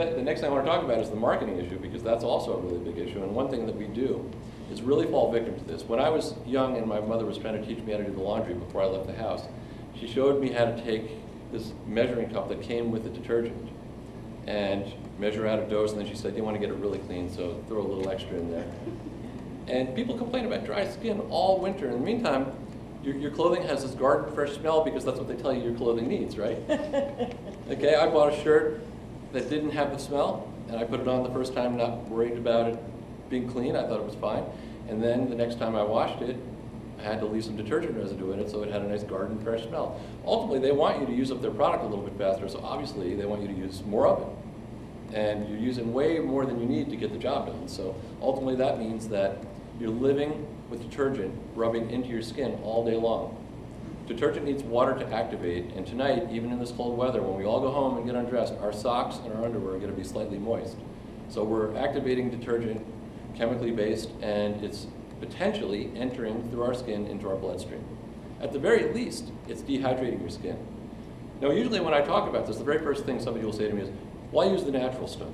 the next thing I want to talk about is the marketing issue, because that's also a really big issue. And one thing that we do is really fall victim to this. When I was young and my mother was trying to teach me how to do the laundry before I left the house, she showed me how to take this measuring cup that came with the detergent and measure out a dose, and then she said, you want to get it really clean, so throw a little extra in there. And people complain about dry skin all winter. In the meantime, your clothing has this garden fresh smell because that's what they tell you your clothing needs, right? Okay, I bought a shirt that didn't have the smell, and I put it on the first time not worried about it being clean. I thought it was fine. And then the next time I washed it, I had to leave some detergent residue in it so it had a nice garden fresh smell. Ultimately, they want you to use up their product a little bit faster, so obviously they want you to use more of it. And you're using way more than you need to get the job done. So ultimately that means that you're living with detergent rubbing into your skin all day long. Detergent needs water to activate, and tonight, even in this cold weather, when we all go home and get undressed, our socks and our underwear are going to be slightly moist. So we're activating detergent, chemically based, and it's potentially entering through our skin into our bloodstream. At the very least, it's dehydrating your skin. Now, usually when I talk about this, the very first thing somebody will say to me is, why use the natural stuff?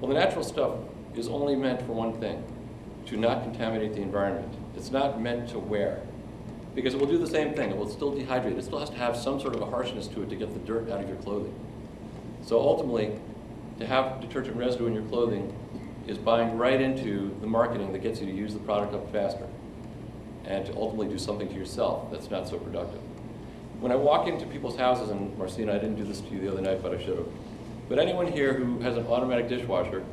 Well, the natural stuff is only meant for one thing, to not contaminate the environment. It's not meant to wear, because it will do the same thing. It will still dehydrate. It still has to have some sort of a harshness to it to get the dirt out of your clothing. So ultimately, to have detergent residue in your clothing is buying right into the marketing that gets you to use the product up faster and to ultimately do something to yourself that's not so productive. When I walk into people's houses, and Marcina, I didn't do this to you the other night, but I should have. But anyone here who has an automatic dishwasher,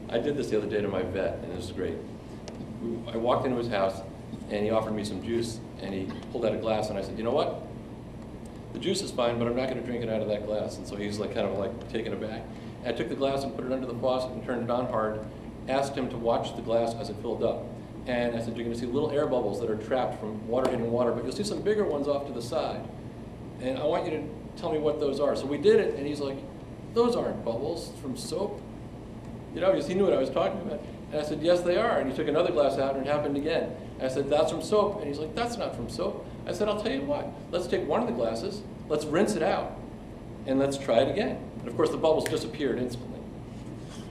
I did this the other day to my vet, and it was great. I walked into his house, and he offered me some juice, and he pulled out a glass, and I said, you know what? The juice is fine, but I'm not going to drink it out of that glass. And so he's like kind of like taken aback. And I took the glass and put it under the faucet and turned it on hard, asked him to watch the glass as it filled up. And I said, you're going to see little air bubbles that are trapped from water hitting water, but you'll see some bigger ones off to the side. And I want you to tell me what those are. So we did it, and he's like, those aren't bubbles from soap. You know, because he knew what I was talking about. And I said, yes, they are. And he took another glass out, and it happened again. And I said, that's from soap. And he's like, that's not from soap. I said, I'll tell you what. Let's take one of the glasses, let's rinse it out, and let's try it again. And of course, the bubbles disappeared instantly.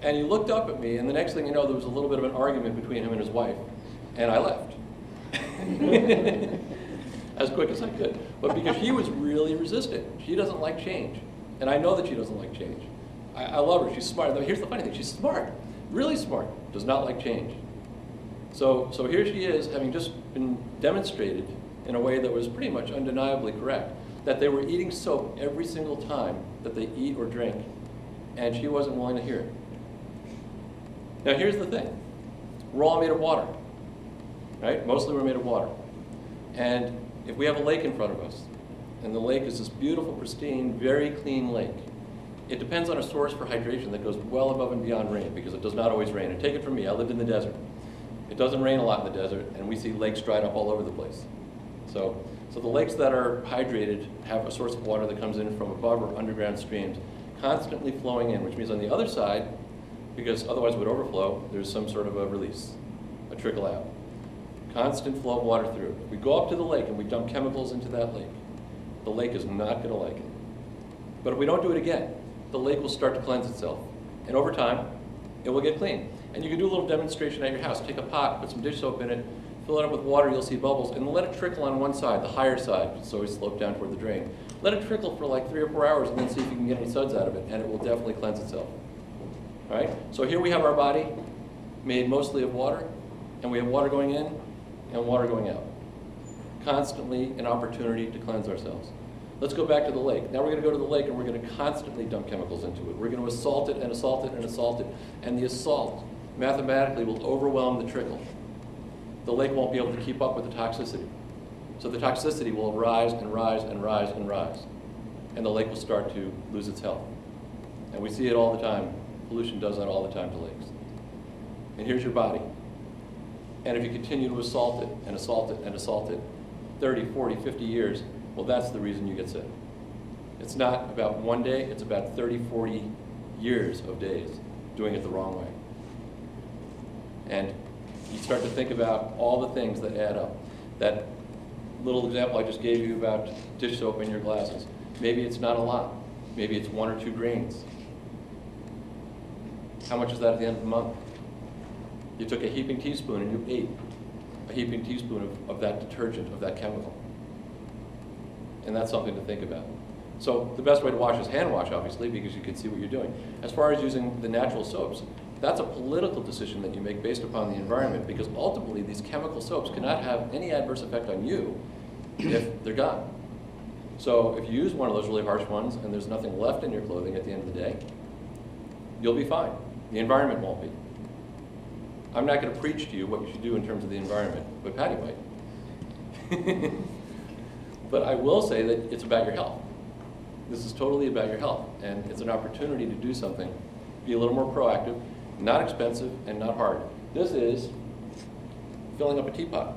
And he looked up at me, and the next thing you know, there was a little bit of an argument between him and his wife. And I left. As quick as I could. But because she was really resistant. She doesn't like change. And I know that she doesn't like change. I love her. She's smart. Now, here's the funny thing. She's smart. Really smart. Does not like change. So here she is, having just been demonstrated in a way that was pretty much undeniably correct, that they were eating soap every single time that they eat or drink, and she wasn't willing to hear it. Now here's the thing. We're all made of water, right? Mostly we're made of water. And if we have a lake in front of us, and the lake is this beautiful, pristine, very clean lake, it depends on a source for hydration that goes well above and beyond rain, because it does not always rain. And take it from me, I lived in the desert. It doesn't rain a lot in the desert, and we see lakes dried up all over the place. So the lakes that are hydrated have a source of water that comes in from above or underground streams, constantly flowing in, which means on the other side, because otherwise it would overflow, there's some sort of a release, a trickle out. Constant flow of water through. If we go up to the lake and we dump chemicals into that lake, the lake is not going to like it. But if we don't do it again, the lake will start to cleanse itself. And over time, it will get clean. And you can do a little demonstration at your house. Take a pot, put some dish soap in it, fill it up with water, you'll see bubbles, and let it trickle on one side, the higher side. It's always sloped down toward the drain. Let it trickle for like 3 or 4 hours and then see if you can get any suds out of it, and it will definitely cleanse itself. All right? So here we have our body made mostly of water, and we have water going in and water going out. Constantly an opportunity to cleanse ourselves. Let's go back to the lake. Now we're going to go to the lake and we're going to constantly dump chemicals into it. We're going to assault it and assault it and assault it. And the assault mathematically will overwhelm the trickle. The lake won't be able to keep up with the toxicity. So the toxicity will rise and rise and rise and rise. And the lake will start to lose its health. And we see it all the time. Pollution does that all the time to lakes. And here's your body. And if you continue to assault it and assault it and assault it, 30, 40, 50 years, well, that's the reason you get sick. It's not about one day, it's about 30, 40 years of days doing it the wrong way. And you start to think about all the things that add up. That little example I just gave you about dish soap in your glasses. Maybe it's not a lot. Maybe it's 1 or 2 grains. How much is that at the end of the month? You took a heaping teaspoon and you ate a heaping teaspoon of that detergent, of that chemical. And that's something to think about. So the best way to wash is hand wash, obviously, because you can see what you're doing. As far as using the natural soaps, that's a political decision that you make based upon the environment, because ultimately these chemical soaps cannot have any adverse effect on you if they're gone. So if you use one of those really harsh ones and there's nothing left in your clothing at the end of the day, you'll be fine. The environment won't be. I'm not going to preach to you what you should do in terms of the environment, but Patty might. But I will say that it's about your health. This is totally about your health, and it's an opportunity to do something, be a little more proactive, not expensive, and not hard. This is filling up a teapot.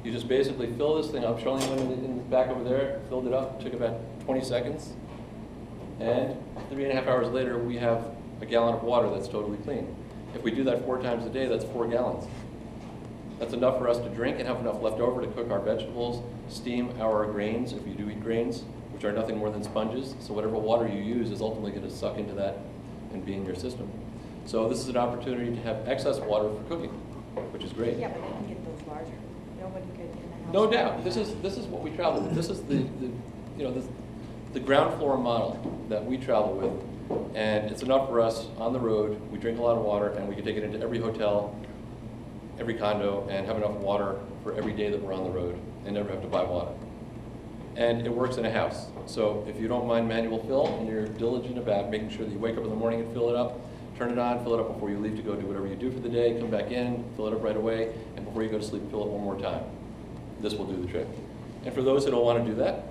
You just basically fill this thing up, showing you in the back over there, filled it up, took about 20 seconds, and 3.5 hours later, we have a gallon of water that's totally clean. If we do that 4 times a day, that's 4 gallons. That's enough for us to drink and have enough left over to cook our vegetables, steam our grains, if you do eat grains, which are nothing more than sponges. So whatever water you use is ultimately going to suck into that and be in your system. So this is an opportunity to have excess water for cooking, which is great. Yeah, but they can get those larger. Nobody could in the house. No doubt. This is what we travel with. This is the ground floor model that we travel with, and it's enough for us on the road. We drink a lot of water, and we can take it into every hotel, every condo, and have enough water for every day that we're on the road, and never have to buy water. And it works in a house. So if you don't mind manual fill, and you're diligent about making sure that you wake up in the morning and fill it up, turn it on, fill it up before you leave to go do whatever you do for the day, come back in, fill it up right away, and before you go to sleep, fill it one more time. This will do the trick. And for those who don't want to do that,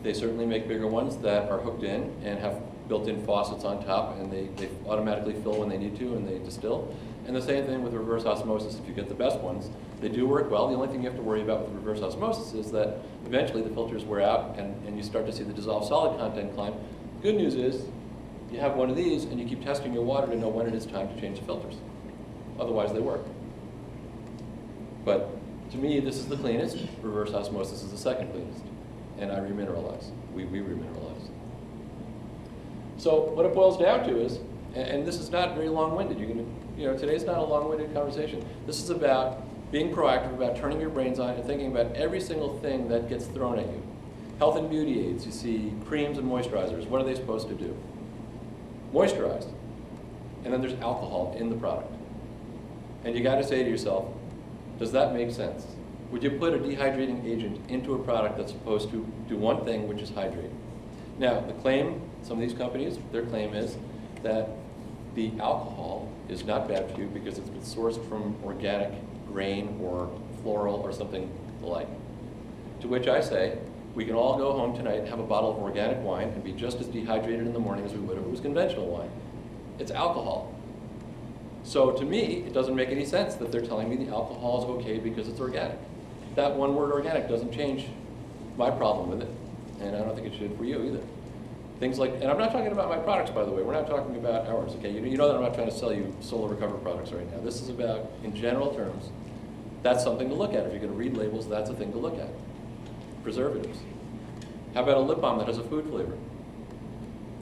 they certainly make bigger ones that are hooked in and have built-in faucets on top, and they automatically fill when they need to, and they distill. And the same thing with reverse osmosis. If you get the best ones, they do work well. The only thing you have to worry about with reverse osmosis is that eventually the filters wear out and you start to see the dissolved solid content climb. Good news is you have one of these and you keep testing your water to know when it is time to change the filters. Otherwise they work. But to me, this is the cleanest. Reverse osmosis is the second cleanest. And I remineralize. We remineralize. So what it boils down to is, and this is not very long-winded. Today's not a long-winded conversation. This is about being proactive, about turning your brains on and thinking about every single thing that gets thrown at you. Health and beauty aids, you see creams and moisturizers. What are they supposed to do? Moisturize. And then there's alcohol in the product. And you got to say to yourself, does that make sense? Would you put a dehydrating agent into a product that's supposed to do one thing, which is hydrate? Now, the claim, some of these companies, their claim is that the alcohol is not bad for you because it's been sourced from organic grain or floral or something alike. To which I say, we can all go home tonight and have a bottle of organic wine and be just as dehydrated in the morning as we would if it was conventional wine. It's alcohol. So to me, it doesn't make any sense that they're telling me the alcohol is okay because it's organic. That one word organic doesn't change my problem with it, and I don't think it should for you either. Things like, and I'm not talking about my products, by the way. We're not talking about ours, okay? You know that I'm not trying to sell you Solar Recover products right now. This is about, in general terms, that's something to look at. If you're going to read labels, that's a thing to look at. Preservatives. How about a lip balm that has a food flavor?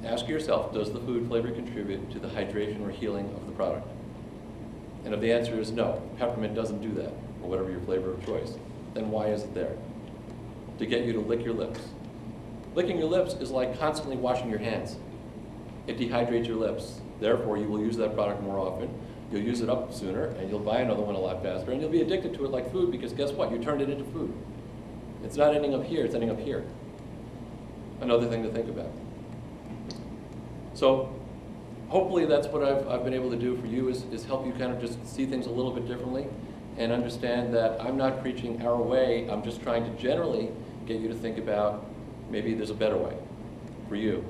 Ask yourself, does the food flavor contribute to the hydration or healing of the product? And if the answer is no, peppermint doesn't do that, or whatever your flavor of choice, then why is it there? To get you to lick your lips. Licking your lips is like constantly washing your hands. It dehydrates your lips. Therefore, you will use that product more often. You'll use it up sooner, and you'll buy another one a lot faster, and you'll be addicted to it like food because guess what? You turned it into food. It's not ending up here, it's ending up here. Another thing to think about. So hopefully that's what I've been able to do for you is help you kind of just see things a little bit differently and understand that I'm not preaching our way. I'm just trying to generally get you to think about maybe there's a better way for you.